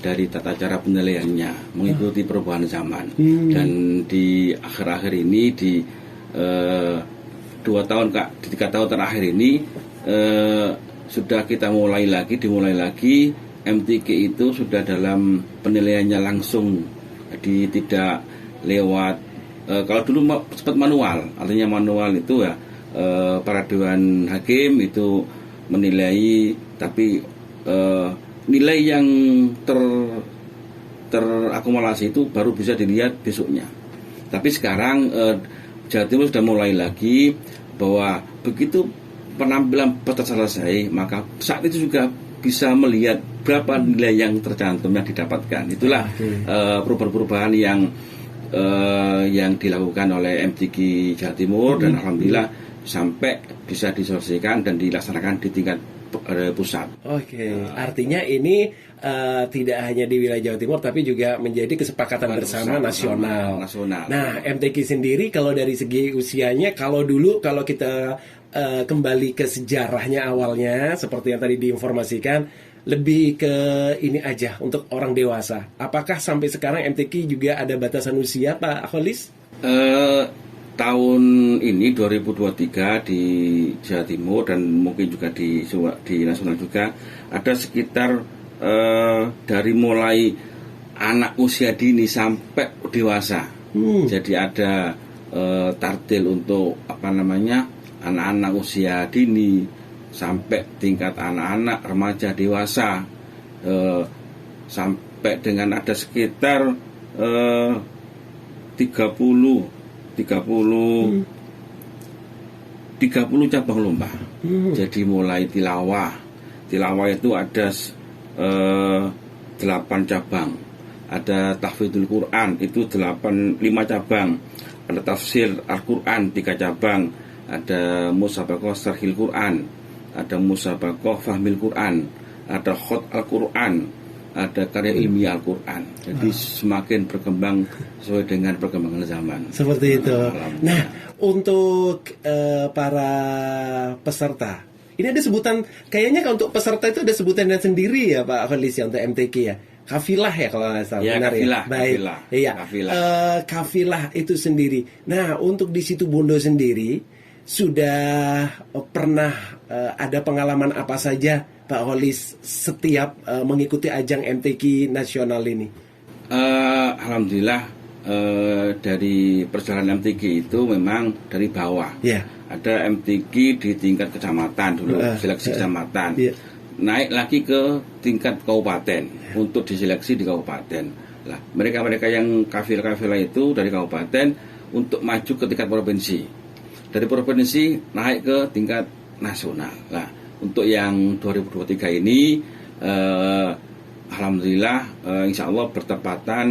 dari tata cara penilaiannya mengikuti perubahan zaman. Dan di akhir-akhir ini di 3 tahun terakhir ini sudah kita dimulai lagi MTQ itu sudah dalam penilaiannya langsung, jadi tidak lewat kalau dulu sempat manual, artinya manual itu ya para dewan hakim itu menilai, tapi nilai yang terakumulasi itu baru bisa dilihat besoknya. Tapi sekarang Jawa Timur sudah mulai lagi bahwa begitu penampilan peserta selesai, maka saat itu juga bisa melihat berapa nilai yang tercantum yang didapatkan. Itulah perubahan-perubahan yang dilakukan oleh MTQ Jawa Timur, dan alhamdulillah sampai bisa diselesaikan dan dilaksanakan di tingkat pusat. Artinya ini tidak hanya di wilayah Jawa Timur tapi juga menjadi kesepakatan bersama nasional. Nah, MTQ sendiri kalau dari segi usianya, kalau kita kembali ke sejarahnya awalnya seperti yang tadi diinformasikan, lebih ke ini aja untuk orang dewasa. Apakah sampai sekarang MTQ juga ada batasan usia, Pak Kholis? Tahun ini 2023 di Jawa Timur dan mungkin juga di nasional juga ada sekitar dari mulai anak usia dini sampai dewasa. Jadi ada tartil untuk anak-anak usia dini sampai tingkat anak-anak remaja dewasa, sampai dengan ada sekitar 30 cabang lomba. Jadi mulai tilawah itu ada 8 cabang, ada tahfidzul Quran itu 5 cabang, ada tafsir Al-Quran 3 cabang, ada musabaqah syarhil Quran, ada musabaqah fahmil Quran, ada khot Al-Quran, ada karya ilmiah Al-Quran. Jadi semakin berkembang sesuai dengan perkembangan zaman. Seperti itu. Nah, untuk para peserta, ini ada sebutan, kayaknya kalau untuk peserta itu ada sebutannya sendiri ya Pak Kholis ya, untuk MTQ ya. Kafilah ya kalau nggak salah, benar kafilah, ya. Baik, iya. Kafilah itu sendiri. Nah, untuk di situ Bondo sendiri sudah pernah ada pengalaman apa saja Pak Kholis setiap mengikuti ajang MTQ nasional ini? Alhamdulillah dari perjalanan MTQ itu memang dari bawah. Ada MTQ di tingkat kecamatan dulu, seleksi kecamatan. Naik lagi ke tingkat kabupaten untuk diseleksi di kabupaten. Lah, mereka yang kafilah itu dari kabupaten untuk maju ke tingkat provinsi. Dari provinsi naik ke tingkat nasional. Nah, untuk yang 2023 ini alhamdulillah insya Allah bertepatan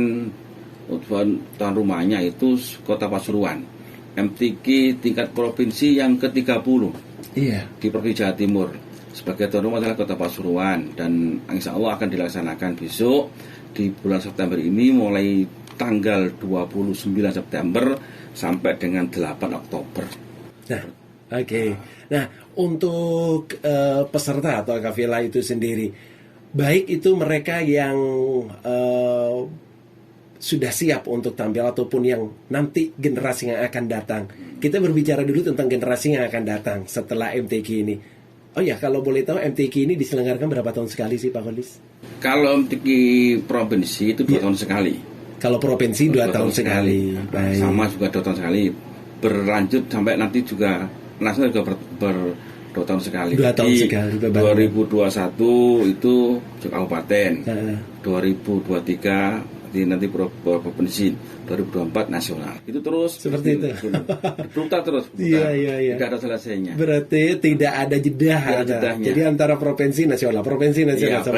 tuan rumahnya itu Kota Pasuruan, MTQ tingkat provinsi yang ke-30 di Provinsi Jawa Timur. Sebagai tuan rumah adalah Kota Pasuruan, dan insya Allah akan dilaksanakan besok di bulan September ini, mulai tanggal 29 September sampai dengan 8 Oktober. Nah, untuk peserta atau kafilah itu sendiri, baik itu mereka yang sudah siap untuk tampil ataupun yang nanti generasi yang akan datang. Kita berbicara dulu tentang generasi yang akan datang setelah MTQ ini. Oh ya, kalau boleh tahu MTQ ini diselenggarakan berapa tahun sekali sih Pak Kholis? Kalau MTQ provinsi itu 2 tahun sekali. Kalau provinsi 2 tahun sekali. Baik. Sama juga 2 tahun sekali. Berlanjut sampai nanti juga nasional juga 2 tahun sekali. 2 tahun sekali. 2021 itu kabupaten. 2023 nanti provinsi, 2024 nasional. Itu terus seperti itu. Berputar terus. Iya. Tidak ada selesainya. Berarti tidak ada jeda. Jadi antara provinsi nasional balik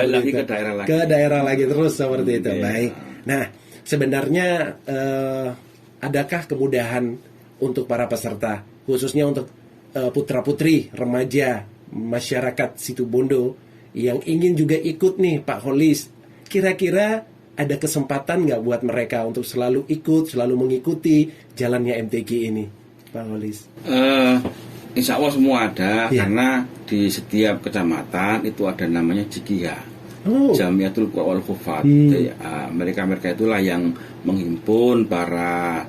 lagi itu. Ke daerah lagi terus seperti itu. Baik. Nah, sebenarnya adakah kemudahan untuk para peserta, khususnya untuk putra-putri, remaja, masyarakat Situbondo yang ingin juga ikut nih Pak Kholis? Kira-kira ada kesempatan nggak buat mereka untuk selalu ikut, selalu mengikuti jalannya MTQ ini, Pak Kholis? Insya Allah semua ada, karena di setiap kecamatan itu ada namanya Jikia. Jamiatul Qur'an wal Hufadz. Mereka itulah yang menghimpun para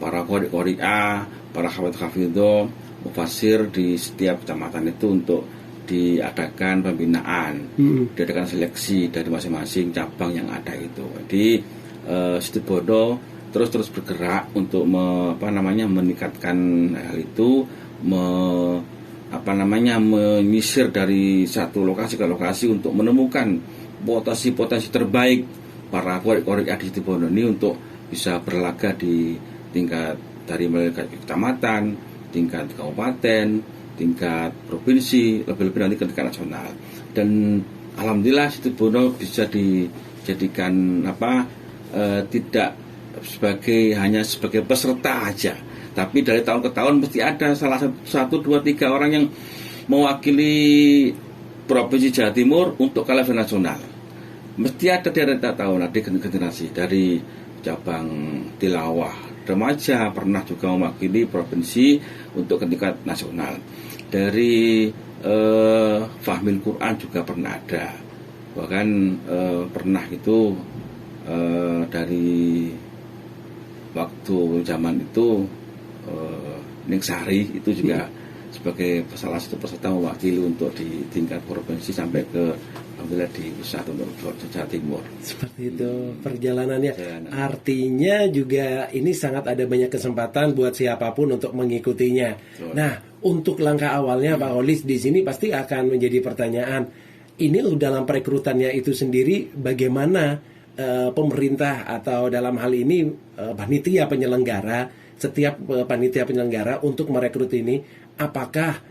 qori-qori'ah, para hafidz-hafidz, mufasir di setiap kecamatan itu untuk diadakan pembinaan, diadakan seleksi dari masing-masing cabang yang ada itu. Jadi Situbondo terus bergerak untuk meningkatkan hal itu, menyisir dari satu lokasi ke lokasi untuk menemukan potensi terbaik para qori-qori'ah di Situbondo ini untuk bisa berlaga di tingkat dari mulai kecamatan, tingkat kabupaten, tingkat provinsi, lebih-lebih nanti ke tingkat nasional. Dan alhamdulillah Situbondo bisa dijadikan tidak hanya sebagai peserta aja, tapi dari tahun ke tahun mesti ada salah satu, dua, tiga orang yang mewakili Provinsi Jawa Timur untuk ke level nasional. Mesti ada dari tahun generasi dari cabang tilawah remaja, pernah juga mewakili provinsi untuk ke tingkat nasional. Dari Fahmil Quran juga pernah ada, bahkan pernah itu dari waktu zaman itu Ning Sari itu juga sebagai salah satu peserta mewakili untuk di tingkat provinsi sampai ke alhamdulillah di pusat untuk Jawa Timur. Seperti itu perjalanannya. Artinya juga ini sangat ada banyak kesempatan buat siapapun untuk mengikutinya. Betul. Nah, untuk langkah awalnya Pak Kholis di sini pasti akan menjadi pertanyaan. Ini dalam perekrutannya itu sendiri bagaimana pemerintah atau dalam hal ini panitia penyelenggara, setiap panitia penyelenggara untuk merekrut ini, apakah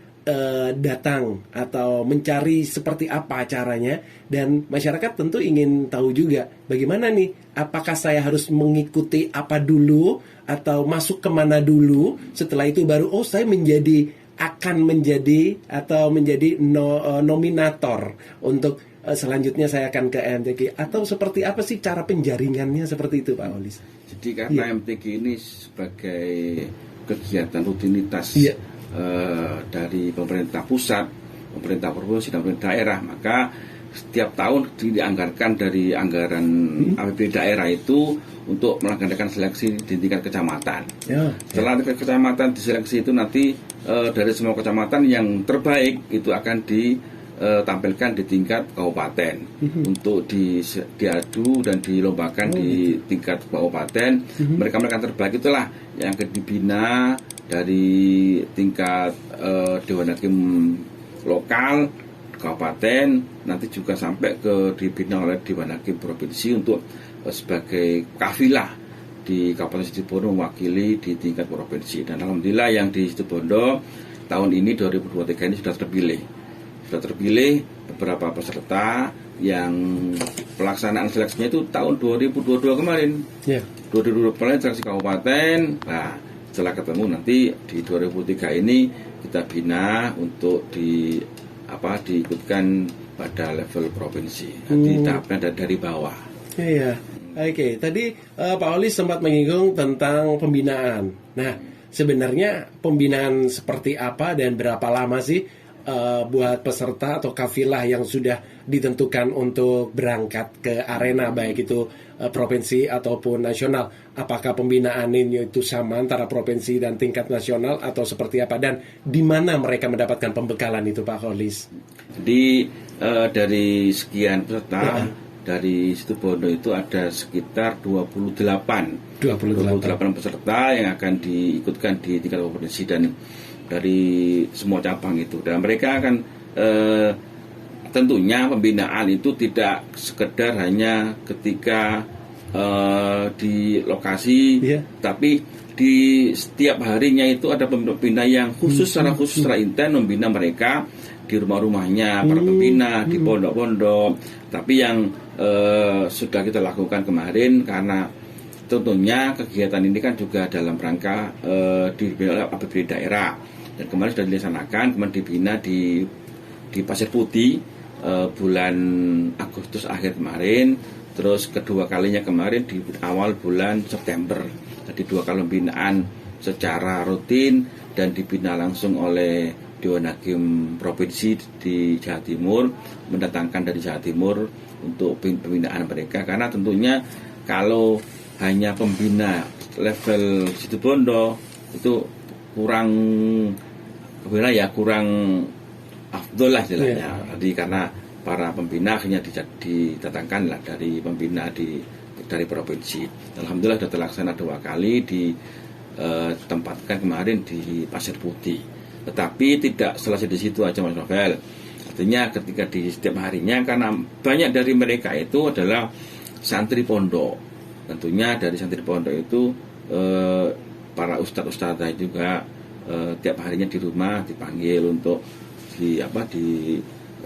datang atau mencari seperti apa caranya, dan masyarakat tentu ingin tahu juga bagaimana nih, apakah saya harus mengikuti apa dulu atau masuk kemana dulu, setelah itu baru saya akan menjadi nominator untuk selanjutnya saya akan ke MTQ, atau seperti apa sih cara penjaringannya seperti itu Pak Kholis? Jadi karena MTQ ini sebagai kegiatan rutinitas dari pemerintah pusat, pemerintah provinsi dan pemerintah daerah, maka setiap tahun dianggarkan dari anggaran APBD daerah itu untuk melaksanakan seleksi di tingkat kecamatan. Setelah tingkat kecamatan diseleksi itu nanti dari semua kecamatan yang terbaik itu akan ditampilkan di tingkat kabupaten untuk diadu dan dilombakan di tingkat kabupaten. Mereka terbaik itulah yang akan dibina dari tingkat Dewan Hakim lokal, kabupaten, nanti juga sampai ke dibina oleh Dewan Hakim provinsi untuk sebagai kafilah di Kabupaten Situbondo mewakili di tingkat provinsi. Dan alhamdulillah yang di Situbondo tahun ini 2023 ini sudah terpilih beberapa peserta yang pelaksanaan seleksinya itu tahun 2022 kemarin. 2022 kemarin seleksi kabupaten. Nah, setelah ketemu nanti di 2003 ini kita bina untuk diikutkan pada level provinsi. Nanti tahapnya dari bawah. Iya. Oke, tadi Pak Kholis sempat menyinggung tentang pembinaan. Nah, sebenarnya pembinaan seperti apa dan berapa lama sih buat peserta atau kafilah yang sudah ditentukan untuk berangkat ke arena, baik itu provinsi ataupun nasional? Apakah pembinaan ini itu sama antara provinsi dan tingkat nasional atau seperti apa, dan di mana mereka mendapatkan pembekalan itu Pak Kholis? Jadi dari sekian peserta dari Situbondo itu ada sekitar 28 peserta yang akan diikutkan di tingkat provinsi dan dari semua cabang itu. Dan mereka akan tentunya pembinaan itu tidak sekedar hanya ketika di lokasi, tapi di setiap harinya itu ada pembina yang khusus, secara intens membina mereka di rumah-rumahnya, para pembina di pondok-pondok. Tapi yang sudah kita lakukan kemarin, karena tentunya kegiatan ini kan juga dalam rangka dibina oleh APBD daerah, dan kemarin sudah dilaksanakan, kemudian dibina di Pasir Putih bulan Agustus akhir kemarin, terus kedua kalinya kemarin di awal bulan September. Jadi 2 kali pembinaan secara rutin dan dibina langsung oleh Dewan Hakim Provinsi di Jawa Timur, mendatangkan dari Jawa Timur untuk pembinaan mereka, karena tentunya kalau hanya pembina level Situbondo itu kurang afdol lah istilahnya. Jadi karena para pembina akhirnya didatangkan lah dari pembina dari provinsi. Alhamdulillah sudah terlaksana 2 kali ditempatkan kemarin di Pasir Putih. Tetapi tidak selesai di situ aja Mas Novel. Artinya ketika di setiap harinya, karena banyak dari mereka itu adalah santri pondok. Tentunya dari santri pondok itu para ustadz juga tiap harinya di rumah dipanggil untuk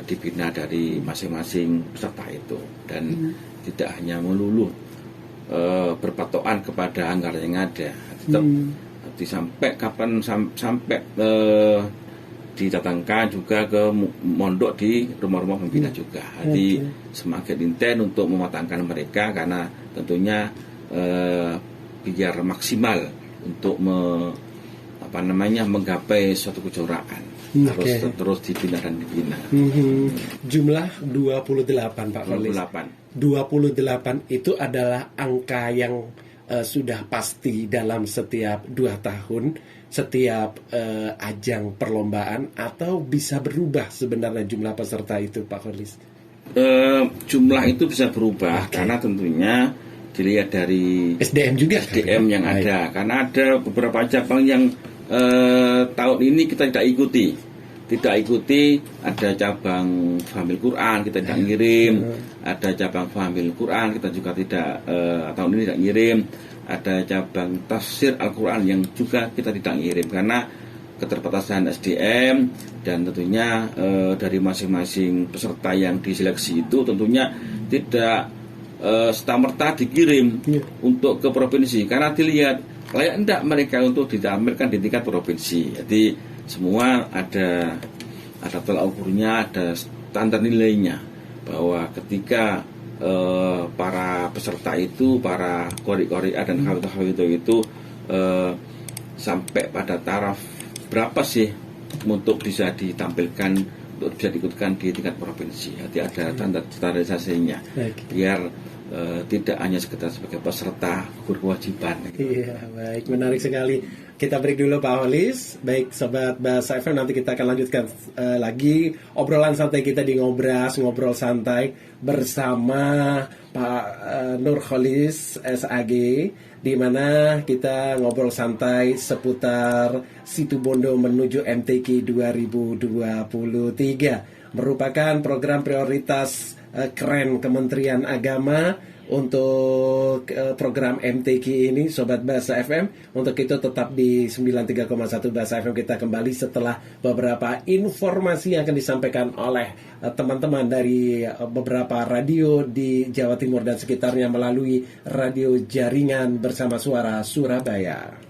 dibina dari masing-masing peserta itu, dan tidak hanya melulu berpatokan kepada anggaran yang ada, tetap sampai didatangkan juga ke mondok di rumah-rumah pembina juga. Jadi semakin intens untuk mematangkan mereka, karena tentunya biar maksimal untuk menggapai suatu kejuaraan. Terus dibina dan dibina. Jumlah 28 Pak Khalis. 28 itu adalah angka yang sudah pasti dalam setiap 2 tahun, setiap ajang perlombaan, atau bisa berubah sebenarnya jumlah peserta itu Pak Khalis? Jumlah itu bisa berubah, karena tentunya dilihat dari SDM juga yang ada. Karena ada beberapa cabang yang tahun ini kita tidak ikuti. Ada cabang Fahamil Quran kita tidak ngirim, ada cabang Fahamil Quran kita juga tidak tahun ini tidak ngirim, ada cabang Tafsir Al-Quran yang juga kita tidak ngirim karena keterbatasan SDM, dan tentunya dari masing-masing peserta yang diseleksi itu tentunya tidak serta-merta dikirim untuk ke provinsi, karena dilihat layak enggak mereka untuk ditampilkan di tingkat provinsi. Jadi semua ada tolak ukurnya, ada standar nilainya, bahwa ketika para peserta itu, para qori-qori'ah dan hafidh-hafidh itu sampai pada taraf berapa sih untuk bisa ditampilkan, untuk bisa diikutkan di tingkat provinsi. Jadi ada standarisasinya, biar tidak hanya sekedar sebagai peserta berkewajiban. Iya, baik, menarik sekali. Kita break dulu Pak Khalis. Baik Sobat Bahasa FM, nanti kita akan lanjutkan lagi obrolan santai kita di Ngobrol Santai bersama Pak Nur Khalis SAG, di mana kita ngobrol santai seputar Situbondo menuju MTQ 2023, merupakan program prioritas keren Kementerian Agama untuk program MTQ ini Sobat Bahasa FM. Untuk itu tetap di 93,1 Bahasa FM. Kita kembali setelah beberapa informasi yang akan disampaikan oleh teman-teman dari beberapa radio di Jawa Timur dan sekitarnya melalui radio jaringan Bersama Suara Surabaya.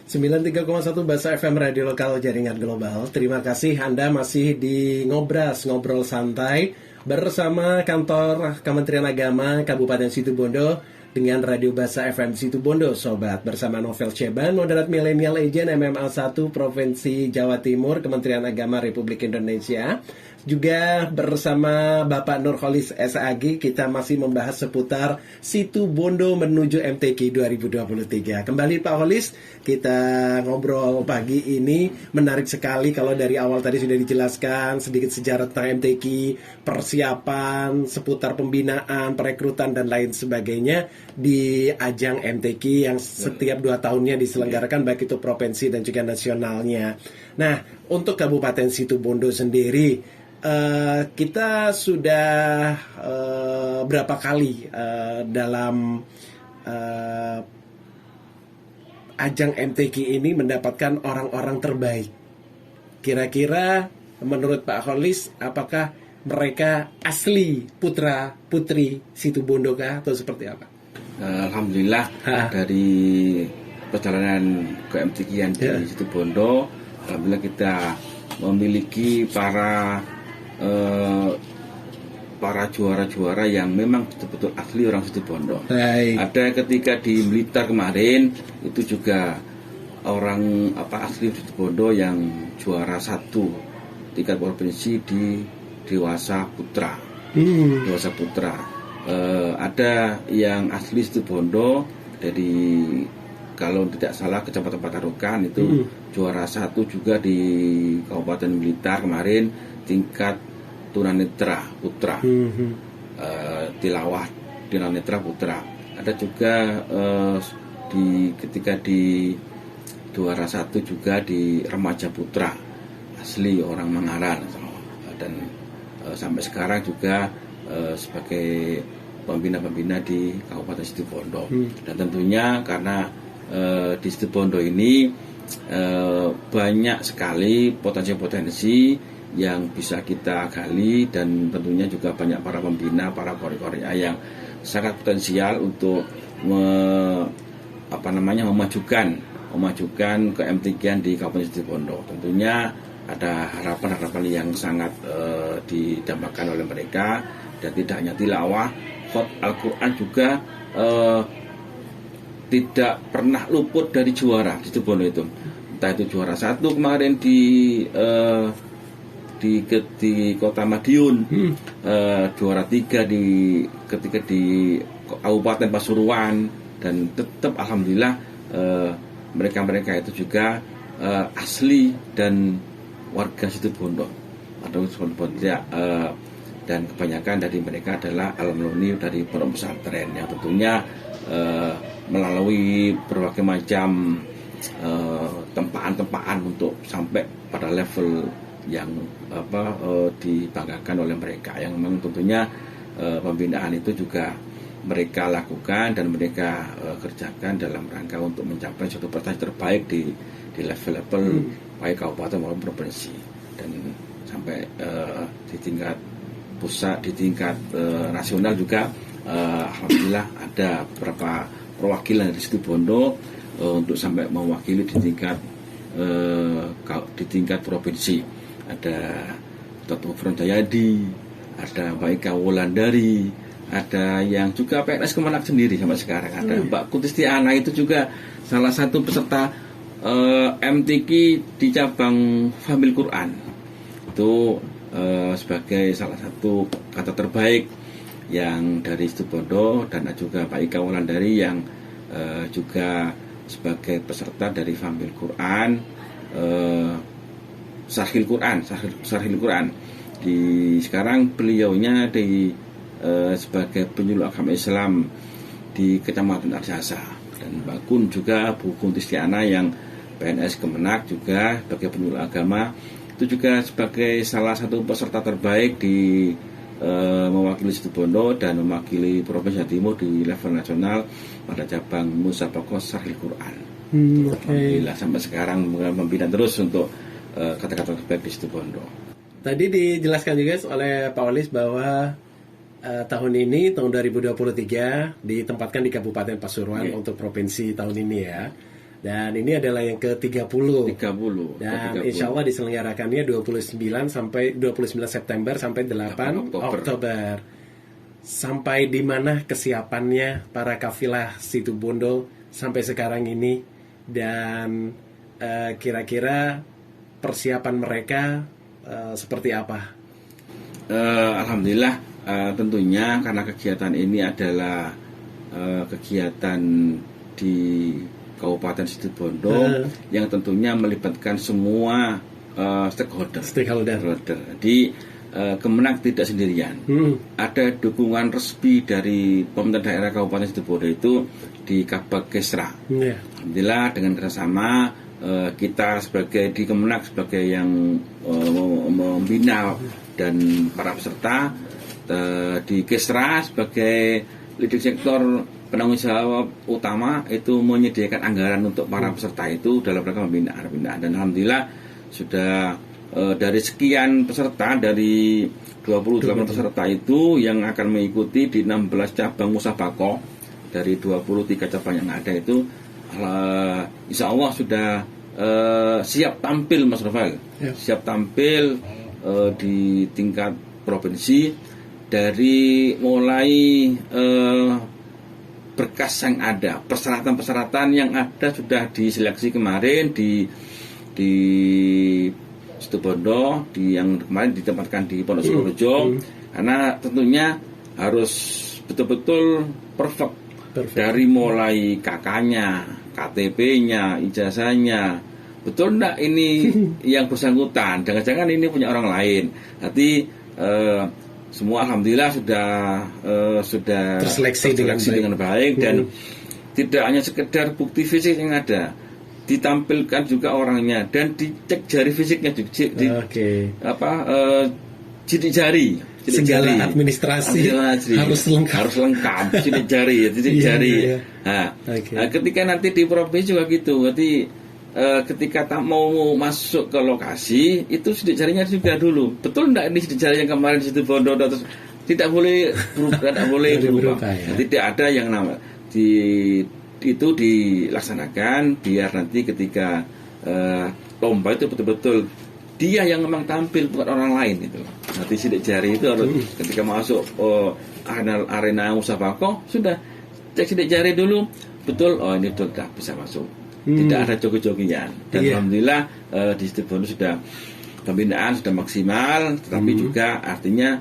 93,1 Bahasa FM Radio Lokal Jaringan Global. Terima kasih Anda masih di Ngobrol Santai bersama kantor Kementerian Agama Kabupaten Situbondo dengan Radio Bahasa FM Situbondo, Sobat. Bersama Novel Ceban, moderat milenial agent MMA 1 Provinsi Jawa Timur, Kementerian Agama Republik Indonesia. Juga bersama Bapak Nurholis SAG, kita masih membahas seputar Situbondo menuju MTQ 2023. Kembali Pak Holis, kita ngobrol pagi ini. Menarik sekali kalau dari awal tadi sudah dijelaskan sedikit sejarah tentang MTQ, persiapan, seputar pembinaan, perekrutan, dan lain sebagainya di ajang MTQ yang setiap 2 tahunnya diselenggarakan, baik itu provinsi dan juga nasionalnya. Nah, untuk Kabupaten Situbondo sendiri, kita sudah berapa kali dalam ajang MTQ ini mendapatkan orang-orang terbaik. Kira-kira menurut Pak Holis, apakah mereka asli putra putri Situbondo kah atau seperti apa? Alhamdulillah dari perjalanan ke MTQ yang di Situbondo, alhamdulillah kita memiliki para juara-juara yang memang betul-betul asli orang Situbondo. Ada ketika di Blitar kemarin itu juga orang asli Situbondo yang juara 1 tingkat provinsi di Dewasa Putra. Dewasa Putra. Ada yang asli Situbondo dari, kalau tidak salah, Kecamatan Patarukan itu juara 1 juga di Kabupaten Blitar kemarin tingkat tunanetra putra, tilawah tunanetra putra. Ada juga ketika di juara 1 juga di remaja putra asli orang Mangaran, dan sampai sekarang juga sebagai pembina-pembina di Kabupaten Situbondo. Dan tentunya karena di Situbondo ini banyak sekali potensi-potensi yang bisa kita gali, dan tentunya juga banyak para pembina, para kori-koria yang sangat potensial untuk memajukan ke MTQ di Kabupaten Situbondo. Tentunya ada harapan-harapan yang sangat didambakan oleh mereka, dan tidak hanya tilawah, khot Al-Quran juga tidak pernah luput dari juara di Situbondo itu. Entah itu juara 1 kemarin di Kota Madiun, juara 3 ketika di Kabupaten Pasuruan, dan tetap alhamdulillah mereka itu juga asli dan warga Situbondo atau Situbondo, dan kebanyakan dari mereka adalah alumni dari pondok pesantren yang tentunya melalui berbagai macam tempaan-tempaan untuk sampai pada level yang dibanggakan oleh mereka, yang memang tentunya pembinaan itu juga mereka lakukan dan mereka kerjakan dalam rangka untuk mencapai suatu prestasi terbaik di level-level baik kabupaten maupun provinsi, dan sampai di tingkat pusat, di tingkat nasional juga alhamdulillah ada beberapa perwakilan dari Situbondo untuk sampai mewakili di tingkat provinsi. Ada Toto Frondayadi, ada Mbak Ika Wulandari, ada yang juga PNS Kemenak sendiri sampai sekarang, ada Mbak Kutistiana, itu juga salah satu peserta MTQ di cabang Famil Quran. Itu sebagai salah satu kata terbaik yang dari Situbondo, dan juga Mbak Ika Wulandari yang juga sebagai peserta dari Famil Quran, Sarhil Quran. Sekarang beliaunya sebagai penyuluh agama Islam di Kecamatan Arjasa, dan Mbak Kun juga, Bu Kuntistiana yang PNS Kemenak juga sebagai penyuluh agama, itu juga sebagai salah satu peserta terbaik di mewakili Situbondo dan mewakili Provinsi Jawa Timur di level nasional pada cabang Musabaqah Sarhil Quran. Alhamdulillah sampai sekarang membina terus untuk kata-kata terbaik di Situbondo. Tadi dijelaskan juga oleh Pak Holis bahwa tahun ini, tahun 2023, ditempatkan di Kabupaten Pasuruan untuk provinsi tahun ini ya. Dan ini adalah yang ke-30. 30. Dan insya Allah diselenggarakannya 29 September sampai 8 Oktober. Sampai di mana kesiapannya para kafilah Situbondo sampai sekarang ini, dan kira-kira persiapan mereka seperti apa? Alhamdulillah, tentunya karena kegiatan ini adalah kegiatan di Kabupaten Situbondo yang tentunya melibatkan semua stakeholder. Jadi Kemenang tidak sendirian. Ada dukungan resmi dari pemerintah daerah Kabupaten Situbondo itu di Kabag Kesra. Alhamdulillah dengan kerjasama kita sebagai di Kemenang sebagai yang membina dan para peserta, di Kesra sebagai leading sektor penanggung jawab utama itu menyediakan anggaran untuk para peserta itu dalam rangka pembinaan. Dan alhamdulillah sudah dari sekian peserta, dari 28 peserta itu yang akan mengikuti di 16 cabang musabaqah dari 23 cabang yang ada itu, insya Allah sudah siap tampil, Mas Rafael. Siap tampil di tingkat provinsi, dari mulai berkas yang ada, persyaratan-persyaratan yang ada sudah diseleksi kemarin di Situbondo, yang kemarin ditempatkan di Pondok Sukorejo, karena tentunya harus betul-betul perfect. Dari mulai kakaknya, KTP-nya, ijazahnya, betul enggak ini yang bersangkutan, jangan-jangan ini punya orang lain. Nanti semua alhamdulillah sudah terseleksi dengan baik dan tidak hanya sekedar bukti fisik yang ada, ditampilkan juga orangnya dan dicek jari fisiknya juga, sidik jari, segala administrasi harus lengkap, sidik jari. Nah, ketika nanti di provinsi juga gitu, berarti ketika tak mau masuk ke lokasi itu sidik jarinya juga dulu betul enggak ini sidik jari yang kemarin di Situbondo, terus tidak boleh berubah. Tidak ada yang nama itu dilaksanakan biar nanti ketika lomba itu betul-betul dia yang memang tampil, bukan orang lain itu. Nanti sidik jari itu harus ketika masuk arena musabaqah sudah cek sidik jari dulu, betul, ini betul dah bisa masuk. Tidak ada jogi-jogian. Dan alhamdulillah di Situbondo sudah pembinaan sudah maksimal, tetapi juga artinya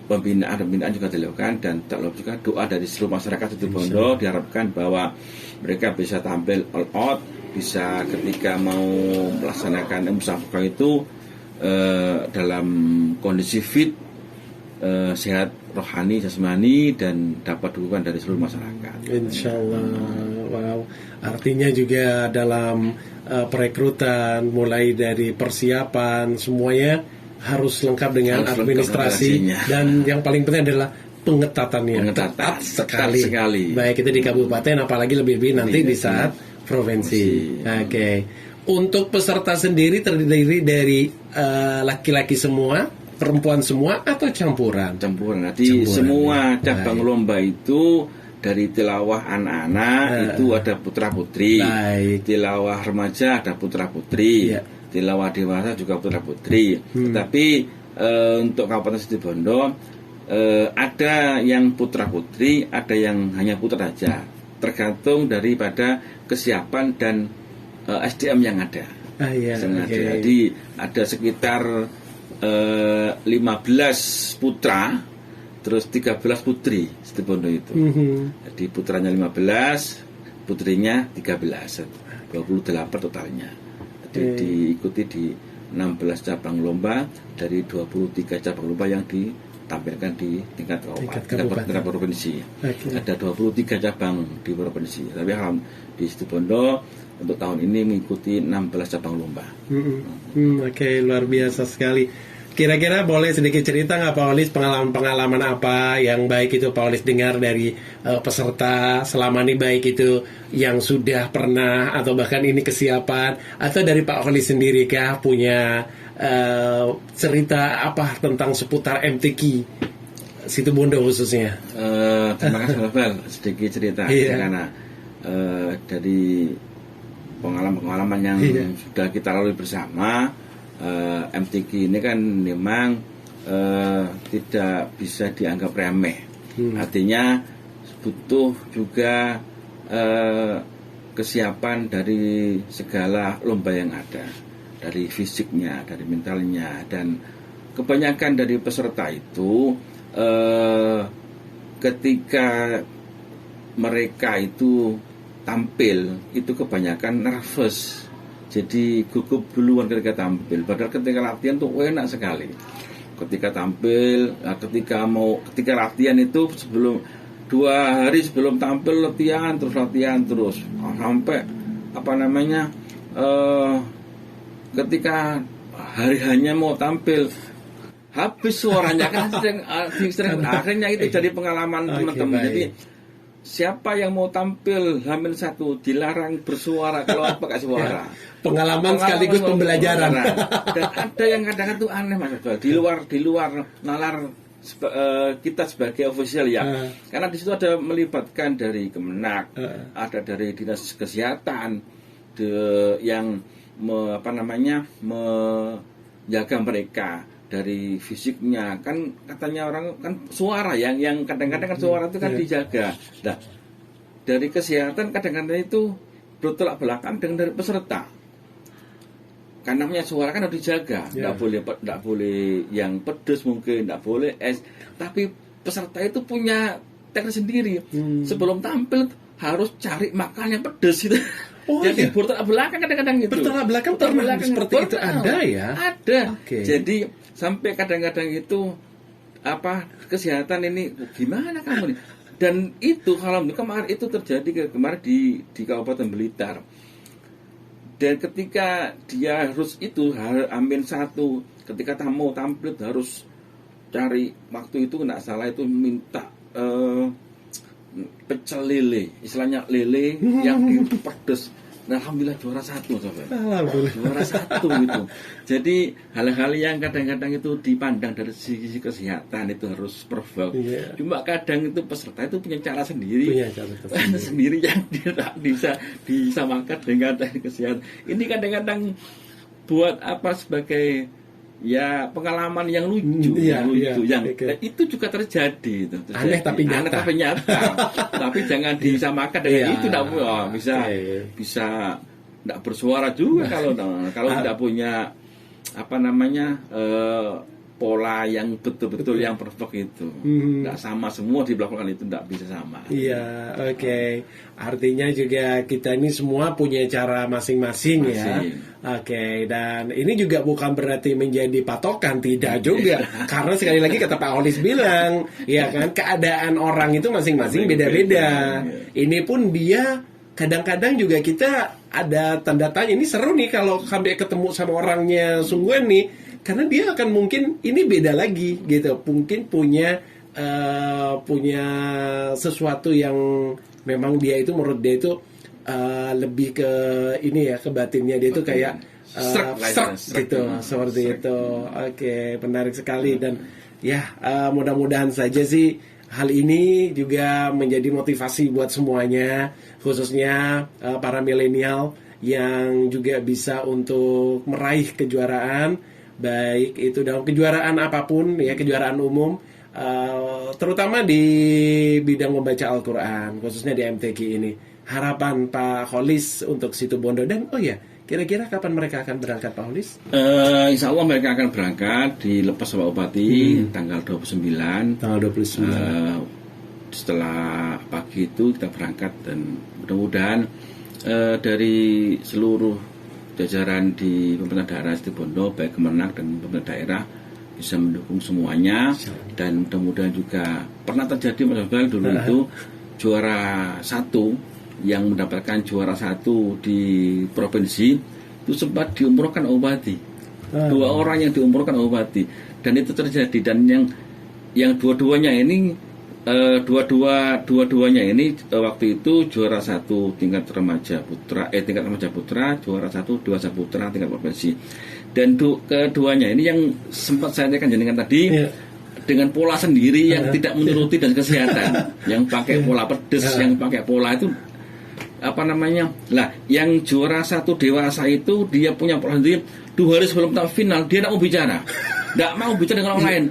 pembinaan juga dilakukan, dan terlalu juga doa dari seluruh masyarakat Situbondo diharapkan bahwa mereka bisa tampil all out, bisa ketika mau melaksanakan musabaqah itu dalam kondisi fit, sehat rohani, jasmani, dan dapat dukungan dari seluruh masyarakat. Insya Allah. Wow. Artinya juga dalam perekrutan, mulai dari persiapan, semuanya harus lengkap dengan administrasi, dan yang paling penting adalah pengetatannya. Ketat sekali. Baik itu di kabupaten, apalagi lebih-lebih nanti di saat provinsi. Oke. Untuk peserta sendiri terdiri dari laki-laki semua, perempuan semua, atau campuran? Nanti semua cabang lomba itu dari tilawah anak-anak itu ada putra-putri, tilawah remaja ada putra-putri, tilawah dewasa juga putra-putri. Tetapi untuk Kabupaten Situbondo ada yang putra-putri, ada yang hanya putra saja, tergantung daripada kesiapan dan SDM yang ada. Jadi ada sekitar 15 putra, terus 13 putri Situbondo itu. Jadi putranya 15, putrinya 13, 28 totalnya. Jadi diikuti di 16 cabang lomba dari 23 cabang lomba yang ditampilkan di tingkat kabupaten provinsi. Ada 23 cabang di provinsi. Tapi di Situbondo untuk tahun ini mengikuti 16 cabang lomba. Luar biasa sekali. Kira-kira boleh sedikit cerita nggak Pak Olis, pengalaman-pengalaman apa yang baik itu Pak Olis dengar dari peserta selama ini, baik itu yang sudah pernah atau bahkan ini kesiapan, atau dari Pak Olis sendiri kah punya cerita apa tentang seputar MTQ Situbondo khususnya? Terima kasih Rafael, sedikit cerita karena dari pengalaman-pengalaman yang sudah kita lalui bersama, MTQ ini kan memang tidak bisa dianggap remeh. Artinya butuh juga kesiapan dari segala lomba yang ada, dari fisiknya, dari mentalnya, dan kebanyakan dari peserta itu ketika mereka itu tampil itu kebanyakan nervous, jadi gugup duluan ketika tampil. Padahal ketika latihan tuh enak sekali. Ketika tampil, ketika latihan itu sebelum 2 hari sebelum tampil latihan terus sampai ketika hari hanya mau tampil habis suaranya kan sering akhirnya itu jadi pengalaman teman-teman. Jadi siapa yang mau tampil H-1 dilarang bersuara kalau pakai suara. Pengalaman sekaligus pembelajaran. Dan ada yang kadang-kadang itu aneh Mas, di luar nalar kita sebagai official ya, karena di situ ada melibatkan dari Kemenak, ada dari dinas kesehatan yang menjaga mereka dari fisiknya. Kan katanya orang kan suara yang kadang-kadang kan suara itu kan dijaga. Nah, dari kesehatan kadang-kadang itu bertolak belakang dengan dari peserta. Karena namanya suara kan harus dijaga, tidak boleh yang pedas mungkin, tidak boleh es. Tapi peserta itu punya teknik sendiri. Sebelum tampil harus cari makan yang pedas itu. Jadi bertolak belakang kadang-kadang itu. Bertolak belakang seperti itu ada ya? Ada. Jadi sampai kadang-kadang itu kesehatan ini gimana kamu nih? Dan itu kalau kemarin itu terjadi kemarin di Kabupaten Blitar. Dan ketika dia harus H-1, ketika tamu tampil harus cari waktu itu nggak salah itu minta pecel lele, istilahnya lele yang dipedes. Nah, alhamdulillah juara 1 sampai. Juara 1 gitu. Jadi hal-hal yang kadang-kadang itu dipandang dari sisi kesehatan itu harus perfect. Cuma kadang itu peserta itu punya cara sendiri. Sendiri yang tidak bisa disamakan dengan teknik kesehatan. Ini kadang-kadang buat sebagai pengalaman yang lucu, itu juga terjadi itu. Aneh tapi nyata. Tapi jangan disamakan dengan itu, bisa tidak bersuara juga kalau tidak punya pola yang betul-betul yang perfect itu. Tidak sama semua dilakukan itu, tidak bisa sama. Iya, oke. Artinya juga kita ini semua punya cara masing-masing ya. Oke, dan ini juga bukan berarti menjadi patokan, tidak juga. Karena sekali lagi kata Pak Holis bilang, ya kan, keadaan orang itu masing-masing beda-beda. Ini pun dia kadang-kadang juga kita ada tanda tanya, ini seru nih kalau sampai ketemu sama orangnya sungguhan nih. Karena dia akan mungkin ini beda lagi gitu, mungkin punya sesuatu yang memang dia itu menurut dia itu lebih ke ini ya, ke batinnya dia itu kayak serak gitu, seperti itu. Oke, menarik sekali dan mudah-mudahan saja sih hal ini juga menjadi motivasi buat semuanya, khususnya para milenial yang juga bisa untuk meraih kejuaraan. Baik itu dalam kejuaraan apapun ya, kejuaraan umum, terutama di bidang membaca Al-Quran, khususnya di MTQ ini. Harapan Pak Holis untuk Situbondo, dan kira-kira kapan mereka akan berangkat Pak Holis? Insya Allah mereka akan berangkat dilepas Bapak Bupati tanggal 29. Setelah pagi itu kita berangkat, dan mudah-mudahan dari seluruh jajaran di pemerintah daerah Situbondo, baik Kemenak dan pemerintah daerah bisa mendukung semuanya. Dan mudah-mudahan juga pernah terjadi Mas Iqbal dulu itu juara 1 yang mendapatkan juara 1 di provinsi itu sempat diumrohkan Bupati. 2 orang yang diumrohkan Bupati, dan itu terjadi. Dan yang dua-duanya ini dua-duanya ini waktu itu juara 1 tingkat remaja putra, juara 1 dewasa putra tingkat provinsi. Dan keduanya ini yang sempat saya tanyakan jenengan tadi, dengan pola sendiri yang tidak menuruti dan kesehatan, yang pakai pola pedes, yang pakai pola itu Lah yang juara 1 dewasa itu dia punya perhentian 2 hari sebelum tahap final dia tidak mau bicara, tidak mau bicara dengan orang lain,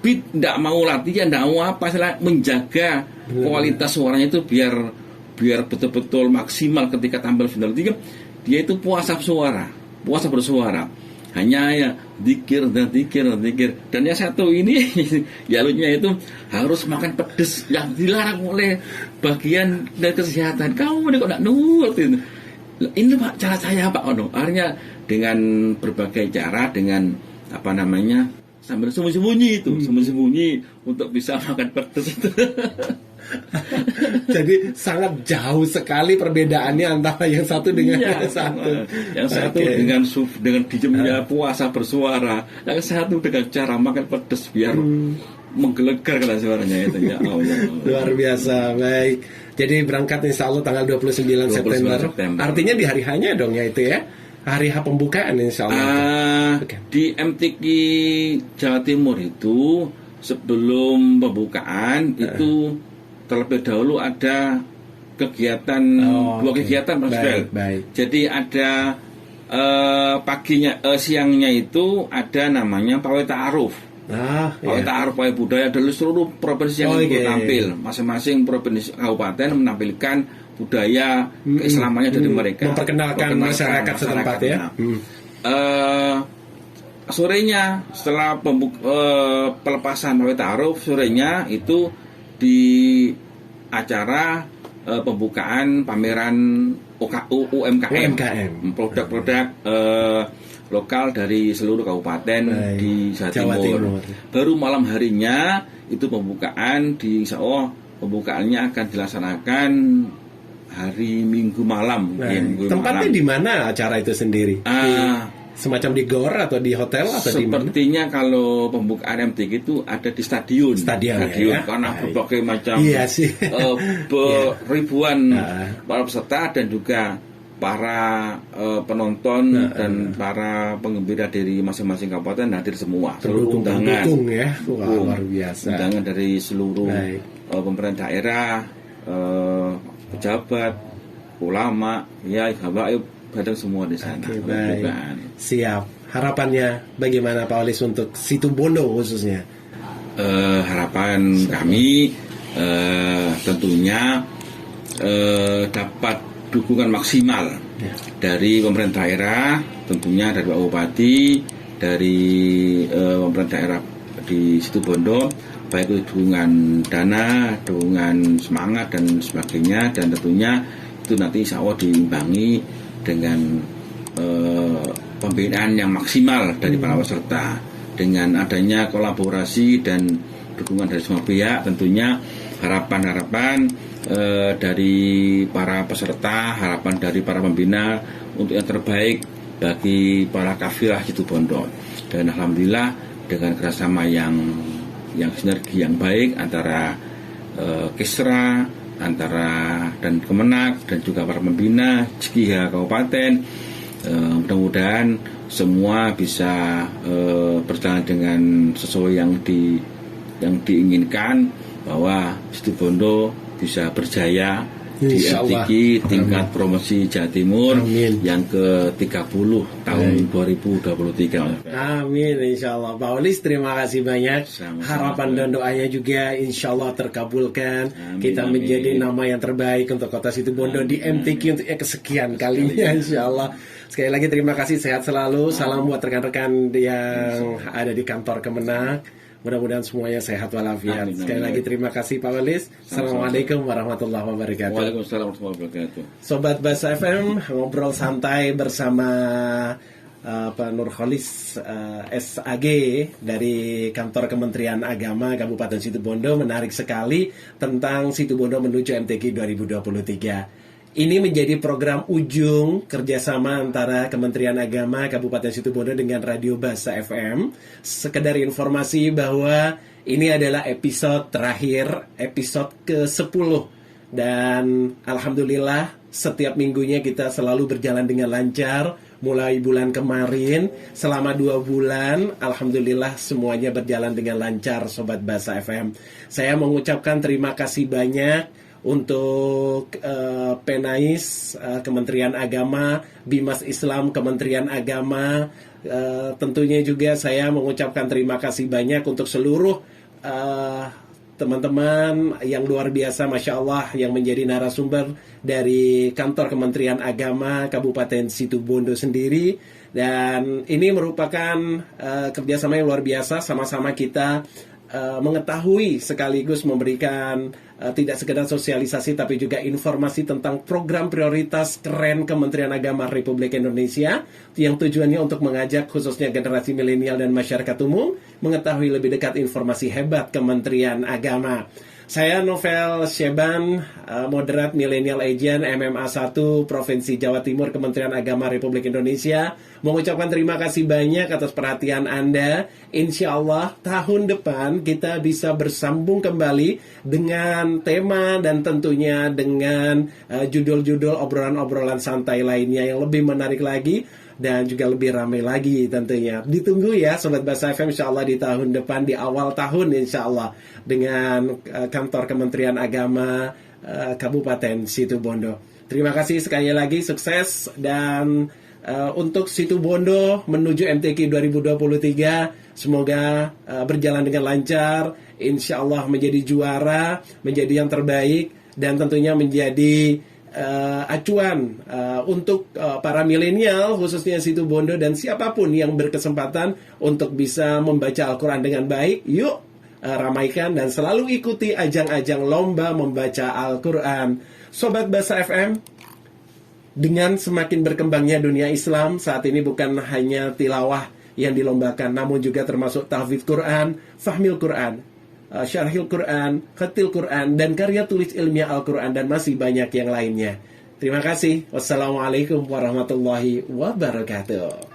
tidak mau latihan, tidak mau apa, menjaga kualitas suaranya itu biar betul-betul maksimal ketika tampil final. Dia itu puasa bersuara, hanya ya zikir. Dan yang satu ini ya lucunya itu harus makan pedes yang dilarang oleh bagian dari kesehatan. Kamu ini kok tidak nurut itu? Ini Pak cara saya Pak akhirnya dengan berbagai cara, dengan sambil sembunyi untuk bisa makan pedes itu. Jadi sangat jauh sekali perbedaannya antara yang satu dengan yang satu. Yang satu dengan dijemnya puasa bersuara, yang satu dengan cara makan pedas biar menggelegar kalau suaranya itu. Ya Allah. Luar biasa. Baik. Jadi berangkat insya Allah tanggal 29 September. Artinya di hari hanya dong ya itu ya. Hari H pembukaan insya Allah. Di MTQ Jawa Timur itu sebelum pembukaan itu terlebih dahulu ada kegiatan, 2 kegiatan Mas Bel. Jadi ada siangnya itu ada namanya pawai ta'aruf. Pawai ta'aruf, pawai budaya dari seluruh provinsi yang ikut tampil. Masing-masing provinsi kabupaten menampilkan budaya keislamannya dari mereka. Memperkenalkan masyarakat setempat ya. Sorenya setelah pelepasan pawai ta'aruf, sorenya itu di acara pembukaan pameran UMKM. Produk-produk lokal dari seluruh kabupaten di Jawa Timur. Baru malam harinya itu pembukaan insya Allah pembukaannya akan dilaksanakan hari Minggu malam. Tempatnya di mana acara itu sendiri? Semacam di gor atau di hotel atau di mana? Sepertinya kalau pembukaan MTQ itu ada di stadion ya? Karena berbagai macam ribuan para peserta dan juga para penonton dan para penggembira dari masing-masing kabupaten hadir semua. Seluruh undangan ya. Luar biasa. Undangan dari seluruh pemerintah daerah, pejabat, ulama, habaib, datang semua di sana. Siap. Harapannya bagaimana Pak Walis untuk Situbondo khususnya? Harapan kami tentunya dapat dukungan maksimal dari pemerintah daerah, tentunya dari Pak Bupati, dari pemerintah daerah di Situbondo, baik itu dukungan dana, dukungan semangat dan sebagainya, dan tentunya itu nanti insya Allah diimbangi dengan pembinaan yang maksimal dari para peserta, dengan adanya kolaborasi dan dukungan dari semua pihak. Tentunya harapan dari para peserta, harapan dari para pembina untuk yang terbaik bagi para kafilah Situbondo. Dan alhamdulillah dengan kerjasama yang sinergi yang baik antara Kesra, dan Kemenak dan juga para pembina JKIHA Kabupaten, mudah-mudahan semua bisa berjalan dengan sesuai yang diinginkan, bahwa Situbondo bisa berjaya di MTQ tingkat promosi Jawa Timur yang ke-30 tahun 2023. Amin, insya Allah. Pak Walis, terima kasih banyak. Harapan dan doanya juga insya Allah terkabulkan. Kita menjadi nama yang terbaik untuk kota Situbondo di MTQ untuk yang kesekian kalinya, insya Allah. Sekali lagi terima kasih, sehat selalu. Salam buat rekan-rekan yang ada di kantor Kemenak. Mudah-mudahan semuanya sehat walafiat. Sekali lagi terima kasih Pak Walis. Assalamualaikum warahmatullahi wabarakatuh. Waalaikumsalam warahmatullahi wabarakatuh. Sobat Basa FM, ngobrol santai bersama Pak Nurholis SAG dari kantor Kementerian Agama Kabupaten Situbondo. Menarik sekali tentang Situbondo menuju MTQ 2023. Ini menjadi program ujung kerjasama antara Kementerian Agama Kabupaten Situbondo dengan Radio Basa FM. Sekedar informasi bahwa ini adalah episode terakhir, episode ke-10. Dan alhamdulillah setiap minggunya kita selalu berjalan dengan lancar. Mulai bulan kemarin, selama 2 bulan, alhamdulillah semuanya berjalan dengan lancar, Sobat Basa FM. Saya mengucapkan terima kasih banyak untuk Penais, Kementerian Agama, Bimas Islam, Kementerian Agama. Tentunya juga saya mengucapkan terima kasih banyak untuk seluruh teman-teman yang luar biasa, Masya Allah, yang menjadi narasumber dari kantor Kementerian Agama Kabupaten Situbondo sendiri. Dan ini merupakan kerjasama yang luar biasa, sama-sama kita mengetahui sekaligus memberikan tidak sekedar sosialisasi tapi juga informasi tentang program prioritas keren Kementerian Agama Republik Indonesia yang tujuannya untuk mengajak khususnya generasi milenial dan masyarakat umum mengetahui lebih dekat informasi hebat Kementerian Agama. Saya Novel Syeban, moderat Millennial Agent MMA 1 Provinsi Jawa Timur Kementerian Agama Republik Indonesia, mengucapkan terima kasih banyak atas perhatian Anda. Insya Allah tahun depan kita bisa bersambung kembali dengan tema dan tentunya dengan judul-judul obrolan-obrolan santai lainnya yang lebih menarik lagi dan juga lebih ramai lagi tentunya. Ditunggu ya Sobat Bahasa FM, insya Allah di tahun depan, di awal tahun insya Allah, dengan kantor Kementerian Agama Kabupaten Situbondo. Terima kasih sekali lagi, sukses. Dan untuk Situbondo menuju MTQ 2023, semoga berjalan dengan lancar, insya Allah menjadi juara, menjadi yang terbaik, dan tentunya menjadi acuan untuk para milenial khususnya Situbondo dan siapapun yang berkesempatan untuk bisa membaca Al-Quran dengan baik. Yuk ramaikan dan selalu ikuti ajang-ajang lomba membaca Al-Quran. Sobat Bahasa FM, dengan semakin berkembangnya dunia Islam saat ini bukan hanya tilawah yang dilombakan, namun juga termasuk tahfidz Quran, fahmil Quran, syarhil Quran, khatil Quran, dan karya tulis ilmiah Al-Quran, dan masih banyak yang lainnya. Terima kasih. Wassalamualaikum warahmatullahi wabarakatuh.